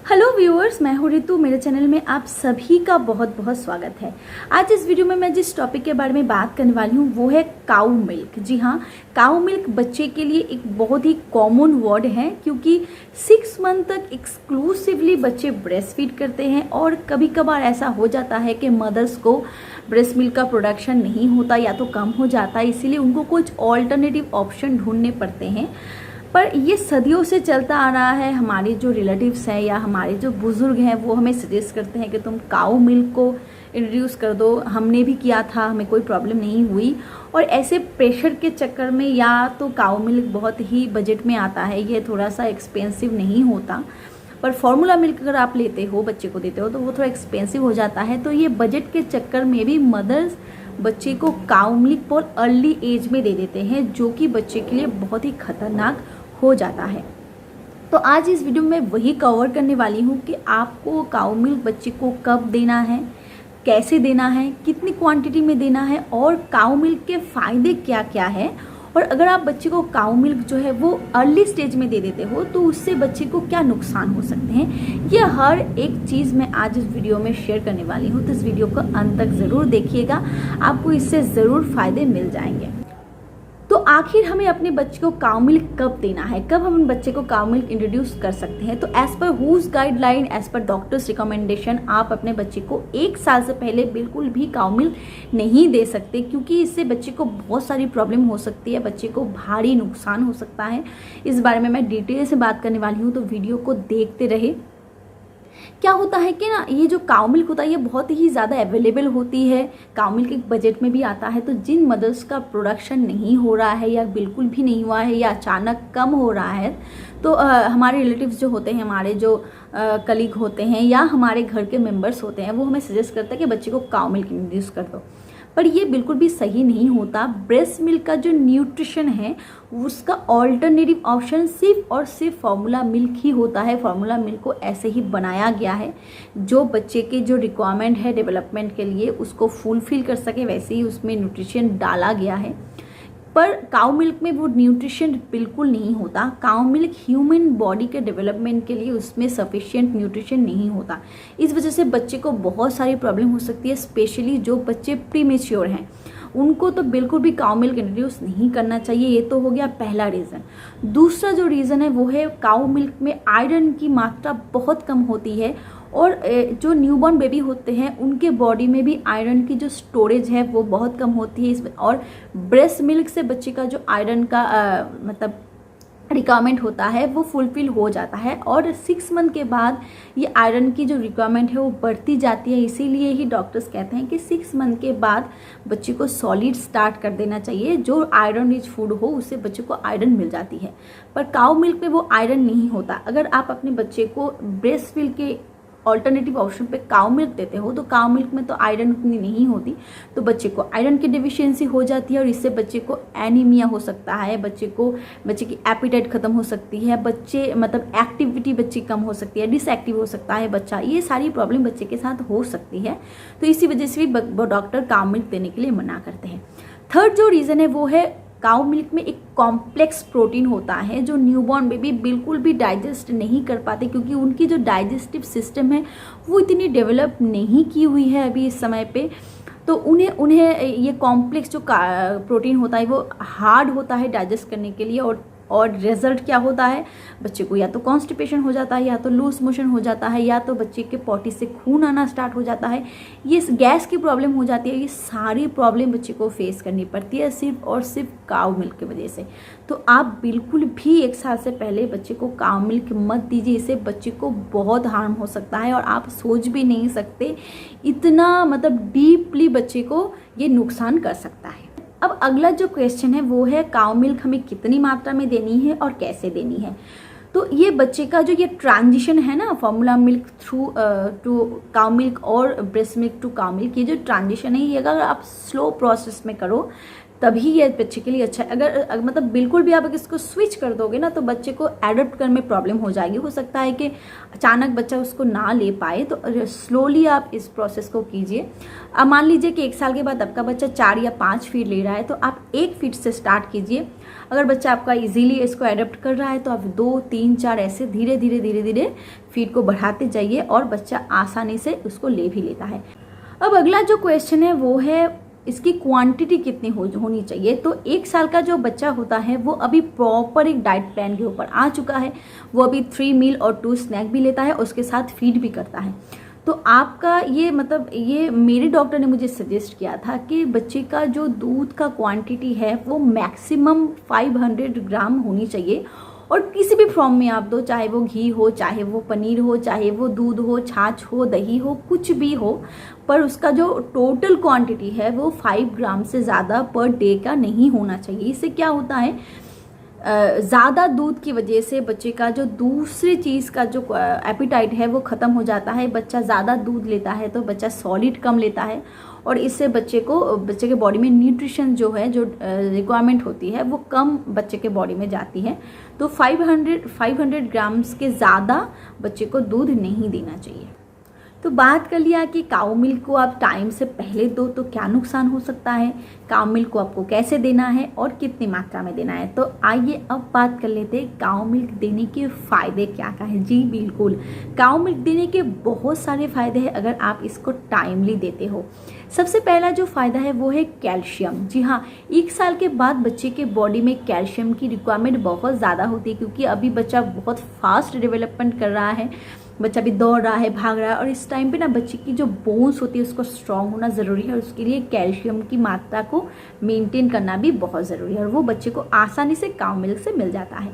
Hello viewers, मैं हूँ रितु। मेरे चैनल में आप सभी का बहुत बहुत स्वागत है। आज इस वीडियो में मैं जिस टॉपिक के बारे में बात करने वाली हूँ वो है काऊ मिल्क। जी हाँ, काऊ मिल्क बच्चे के लिए एक बहुत ही कॉमन वर्ड है क्योंकि 6 मंथ तक एक्सक्लूसिवली बच्चे ब्रेस्ट फीड करते हैं और कभी कभार ऐसा हो जाता है कि मदर्स को ब्रेस्ट मिल्क का प्रोडक्शन नहीं होता या तो कम हो जाता है, इसीलिए उनको कुछ ऑल्टरनेटिव ऑप्शन ढूंढने पड़ते हैं। पर ये सदियों से चलता आ रहा है। हमारे जो रिलेटिव्स हैं या हमारे जो बुज़ुर्ग हैं वो हमें सजेस्ट करते हैं कि तुम काऊ मिल्क को इंट्रोड्यूस कर दो। हमने भी किया था, हमें कोई प्रॉब्लम नहीं हुई। और ऐसे प्रेशर के चक्कर में या तो काऊ मिल्क बहुत ही बजट में आता है, ये थोड़ा सा एक्सपेंसिव नहीं होता। पर फार्मूला मिल्क अगर आप लेते हो, बच्चे को देते हो, तो वो थोड़ा एक्सपेंसिव हो जाता है। तो ये बजट के चक्कर में भी मदर्स बच्चे को काऊ मिल्क बहुत अर्ली एज में दे देते हैं, जो कि बच्चे के लिए बहुत ही खतरनाक हो जाता है। तो आज इस वीडियो में वही कवर करने वाली हूँ कि आपको काऊ मिल्क बच्चे को कब देना है, कैसे देना है, कितनी क्वांटिटी में देना है और काऊ मिल्क के फ़ायदे क्या क्या है। और अगर आप बच्चे को काऊ मिल्क जो है वो अर्ली स्टेज में दे देते हो तो उससे बच्चे को क्या नुकसान हो सकते हैं, ये हर एक चीज़ मैं आज इस वीडियो में शेयर करने वाली हूँ। तो इस वीडियो को अंत तक ज़रूर देखिएगा, आपको इससे ज़रूर फ़ायदे मिल जाएंगे। तो आखिर हमें अपने बच्चे को काऊ मिल्क कब देना है, कब हम बच्चे को काऊ मिल्क इंट्रोड्यूस कर सकते हैं। तो as per WHO's guideline, as per doctor's recommendation, आप अपने बच्चे को 1 साल से पहले बिल्कुल भी काऊ मिल्क नहीं दे सकते, क्योंकि इससे बच्चे को बहुत सारी प्रॉब्लम हो सकती है, बच्चे को भारी नुकसान हो सकता है। इस बारे में मैं डिटेल से बात करने वाली हूँ, तो वीडियो को देखते रहे। क्या होता है कि ना, ये जो काऊ मिल्क होता है ये बहुत ही ज़्यादा अवेलेबल होती है। काऊ मिल्क एक बजट में भी आता है। तो जिन मदर्स का प्रोडक्शन नहीं हो रहा है या बिल्कुल भी नहीं हुआ है या अचानक कम हो रहा है, तो हमारे रिलेटिव्स जो होते हैं, हमारे जो कलीग होते हैं या हमारे घर के मेंबर्स होते हैं, वो हमें सजेस्ट करते हैं कि बच्चे को काऊ मिल्क इंट्रोड्यूस कर दो। पर ये बिल्कुल भी सही नहीं होता। ब्रेस्ट मिल्क का जो न्यूट्रिशन है उसका ऑल्टरनेटिव ऑप्शन सिर्फ और सिर्फ फार्मूला मिल्क ही होता है। फार्मूला मिल्क को ऐसे ही बनाया गया है जो बच्चे के जो रिक्वायरमेंट है डेवलपमेंट के लिए उसको फुलफिल कर सके, वैसे ही उसमें न्यूट्रिशन डाला गया है। पर काऊ मिल्क में वो न्यूट्रिशन बिल्कुल नहीं होता। काऊ मिल्क ह्यूमन बॉडी के डेवलपमेंट के लिए उसमें सफिशिएंट न्यूट्रिशन नहीं होता। इस वजह से बच्चे को बहुत सारी प्रॉब्लम हो सकती है, स्पेशली जो बच्चे प्रीमेच्योर हैं उनको तो बिल्कुल भी काऊ मिल्क इंट्रोड्यूस नहीं करना चाहिए। ये तो हो गया पहला रीज़न। दूसरा जो रीज़न है वो है काऊ मिल्क में आयरन की मात्रा बहुत कम होती है और जो न्यूबॉर्न बेबी होते हैं उनके बॉडी में भी आयरन की जो स्टोरेज है वो बहुत कम होती है। इसमें और ब्रेस्ट मिल्क से बच्चे का जो आयरन का मतलब रिक्वायरमेंट होता है वो फुलफिल हो जाता है और 6 मंथ के बाद ये आयरन की जो रिक्वायरमेंट है वो बढ़ती जाती है। इसीलिए ही डॉक्टर्स कहते हैं कि 6 मंथ के बाद बच्चे को सॉलिड स्टार्ट कर देना चाहिए। जो आयरन रिच फूड हो उससे बच्चे को आयरन मिल जाती है। पर काऊ मिल्क में वो आयरन नहीं होता। अगर आप अपने बच्चे को ब्रेस्ट मिल्क के ऑल्टरनेटिव ऑप्शन पे काऊ मिल्क देते हो तो काऊ मिल्क में तो आयरन उतनी नहीं होती, तो बच्चे को आयरन की डिफिशियंसी हो जाती है और इससे बच्चे को एनीमिया हो सकता है, बच्चे की एपिटाइट खत्म हो सकती है, बच्चे मतलब एक्टिविटी बच्चे कम हो सकती है, डिसएक्टिव हो सकता है बच्चा। ये सारी प्रॉब्लम बच्चे के साथ हो सकती है। तो इसी वजह से भी डॉक्टर काऊ मिल्क देने के लिए मना करते हैं। थर्ड जो रीज़न है वो है काऊ मिल्क में एक कॉम्प्लेक्स प्रोटीन होता है जो न्यूबॉर्न बेबी बिल्कुल भी डाइजेस्ट नहीं कर पाते, क्योंकि उनकी जो डाइजेस्टिव सिस्टम है वो इतनी डेवलप नहीं की हुई है अभी इस समय पे। तो उन्हें ये कॉम्प्लेक्स जो प्रोटीन होता है वो हार्ड होता है डाइजेस्ट करने के लिए और रिजल्ट क्या होता है, बच्चे को या तो कॉन्स्टिपेशन हो जाता है, या तो लूज मोशन हो जाता है, या तो बच्चे के पॉटी से खून आना स्टार्ट हो जाता है, ये गैस की प्रॉब्लम हो जाती है। ये सारी प्रॉब्लम बच्चे को फेस करनी पड़ती है सिर्फ और सिर्फ काऊ मिल्क की वजह से। तो आप बिल्कुल भी 1 साल से पहले बच्चे को काऊ मिल्क मत दीजिए, इससे बच्चे को बहुत हार्म हो सकता है और आप सोच भी नहीं सकते इतना मतलब डीपली बच्चे को ये नुकसान कर सकता है। अब अगला जो क्वेश्चन है वो है काऊ मिल्क हमें कितनी मात्रा में देनी है और कैसे देनी है। तो ये बच्चे का जो ये ट्रांजिशन है ना, formula milk through to cow milk और breast milk to cow milk, ये जो ट्रांजिशन है ये अगर आप स्लो प्रोसेस में करो तभी ये बच्चे के लिए अच्छा है। अगर मतलब बिल्कुल भी आप इसको स्विच कर दोगे ना तो बच्चे को एडप्ट करने में प्रॉब्लम हो जाएगी। हो सकता है कि अचानक बच्चा उसको ना ले पाए, तो स्लोली आप इस प्रोसेस को कीजिए। अब मान लीजिए कि 1 साल के बाद आपका बच्चा 4 या 5 फीट ले रहा है, तो आप 1 फीट से स्टार्ट कीजिए। अगर बच्चा आपका इजीली इसको एडप्ट कर रहा है तो आप 2, 3, 4 ऐसे धीरे धीरे फीट को बढ़ाते जाइए और बच्चा आसानी से उसको ले भी लेता है। अब अगला जो क्वेश्चन है वो है इसकी क्वांटिटी कितनी होनी चाहिए। तो 1 साल का जो बच्चा होता है वो अभी प्रॉपर एक डाइट प्लान के ऊपर आ चुका है। वो अभी 3 मील और 2 स्नैक भी लेता है, उसके साथ फीड भी करता है। तो आपका ये मतलब ये मेरे डॉक्टर ने मुझे सजेस्ट किया था कि बच्चे का जो दूध का क्वांटिटी है वो मैक्सिमम 500 ग्राम होनी चाहिए। और किसी भी फॉर्म में आप दो, चाहे वो घी हो, चाहे वो पनीर हो, चाहे वो दूध हो, छाछ हो, दही हो, कुछ भी हो, पर उसका जो टोटल क्वांटिटी है वो 5 ग्राम से ज़्यादा पर डे का नहीं होना चाहिए। इससे क्या होता है, ज़्यादा दूध की वजह से बच्चे का जो दूसरी चीज़ का जो एपिटाइट है वो ख़त्म हो जाता है। बच्चा ज़्यादा दूध लेता है तो बच्चा सॉलिड कम लेता है और इससे बच्चे के बॉडी में न्यूट्रिशन जो है, जो रिक्वायरमेंट होती है वो कम बच्चे के बॉडी में जाती है। तो 500 ग्राम्स के ज़्यादा बच्चे को दूध नहीं देना चाहिए। तो बात कर लिया कि काऊ मिल्क को आप टाइम से पहले दो तो क्या नुकसान हो सकता है, काऊ मिल्क को आपको कैसे देना है और कितनी मात्रा में देना है। तो आइए अब बात कर लेते हैं काऊ मिल्क देने के फ़ायदे क्या क्या है। जी बिल्कुल, काऊ मिल्क देने के बहुत सारे फ़ायदे हैं अगर आप इसको टाइमली देते हो। सबसे पहला जो फ़ायदा है वो है कैल्शियम। जी हाँ, 1 साल के बाद बच्चे के बॉडी में कैल्शियम की रिक्वायरमेंट बहुत ज़्यादा होती है, क्योंकि अभी बच्चा बहुत फास्ट डेवलपमेंट कर रहा है, बच्चा भी दौड़ रहा है, भाग रहा है, और इस टाइम पे ना बच्चे की जो बोन्स होती है उसको स्ट्रांग होना ज़रूरी है और उसके लिए कैल्शियम की मात्रा को मेंटेन करना भी बहुत ज़रूरी है और वो बच्चे को आसानी से काऊ मिल्क से मिल जाता है।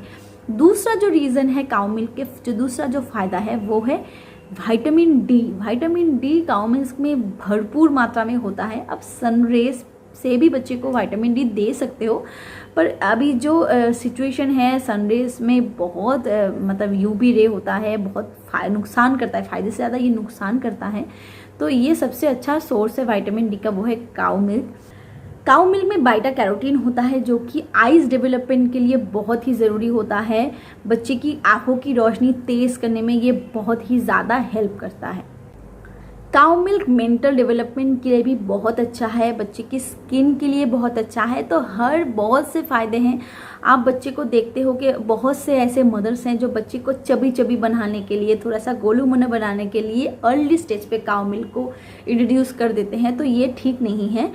दूसरा जो रीज़न है काऊ मिल्क के, जो दूसरा जो फ़ायदा है वो है विटामिन डी। विटामिन डी काऊ मिल्क में भरपूर मात्रा में होता है। अब सनरेज से भी बच्चे को विटामिन डी दे सकते हो, पर अभी जो सिचुएशन है सनरेज में बहुत मतलब यूवी रे होता है, बहुत नुकसान करता है, फ़ायदे से ज़्यादा ये नुकसान करता है। तो ये सबसे अच्छा सोर्स है विटामिन डी का, वो है काऊ मिल्क। काऊ मिल्क में बीटा कैरोटीन होता है जो कि आइज डेवलपमेंट के लिए बहुत ही ज़रूरी होता है। बच्चे की आंखों की रोशनी तेज़ करने में ये बहुत ही ज़्यादा हेल्प करता है। काऊ मिल्क मेंटल डेवलपमेंट के लिए भी बहुत अच्छा है, बच्चे की स्किन के लिए बहुत अच्छा है। तो बहुत से फ़ायदे हैं। आप बच्चे को देखते हो कि बहुत से ऐसे मदर्स हैं जो बच्चे को चबी चबी बनाने के लिए, थोड़ा सा गोलू मुन्ना बनाने के लिए अर्ली स्टेज पे काऊ मिल्क को इंट्रोड्यूस कर देते हैं। तो ये ठीक नहीं है।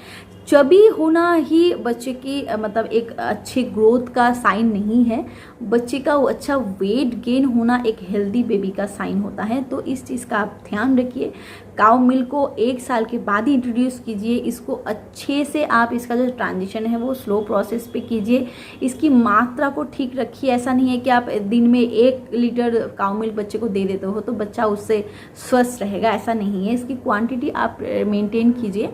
चबी होना ही बच्चे की मतलब एक अच्छे ग्रोथ का साइन नहीं है। बच्चे का वो अच्छा वेट गेन होना एक हेल्दी बेबी का साइन होता है। तो इस चीज़ का आप ध्यान रखिए। काऊ मिल्क को 1 साल के बाद ही इंट्रोड्यूस कीजिए। इसको अच्छे से आप इसका जो ट्रांजिशन है वो स्लो प्रोसेस पे कीजिए। इसकी मात्रा को ठीक रखिए। ऐसा नहीं है कि आप दिन में 1 लीटर काऊ मिल्क बच्चे को दे देते हो तो बच्चा उससे स्वस्थ रहेगा, ऐसा नहीं है। इसकी क्वांटिटी आप मेंटेन कीजिए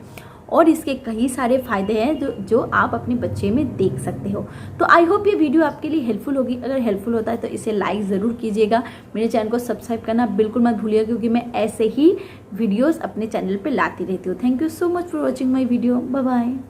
और इसके कई सारे फ़ायदे हैं जो आप अपने बच्चे में देख सकते हो। तो आई होप ये वीडियो आपके लिए हेल्पफुल होगी। अगर हेल्पफुल होता है तो इसे लाइक ज़रूर कीजिएगा। मेरे चैनल को सब्सक्राइब करना बिल्कुल मत भूलिएगा, क्योंकि मैं ऐसे ही वीडियोस अपने चैनल पे लाती रहती हूँ। Thank you so much for watching my video. Bye bye.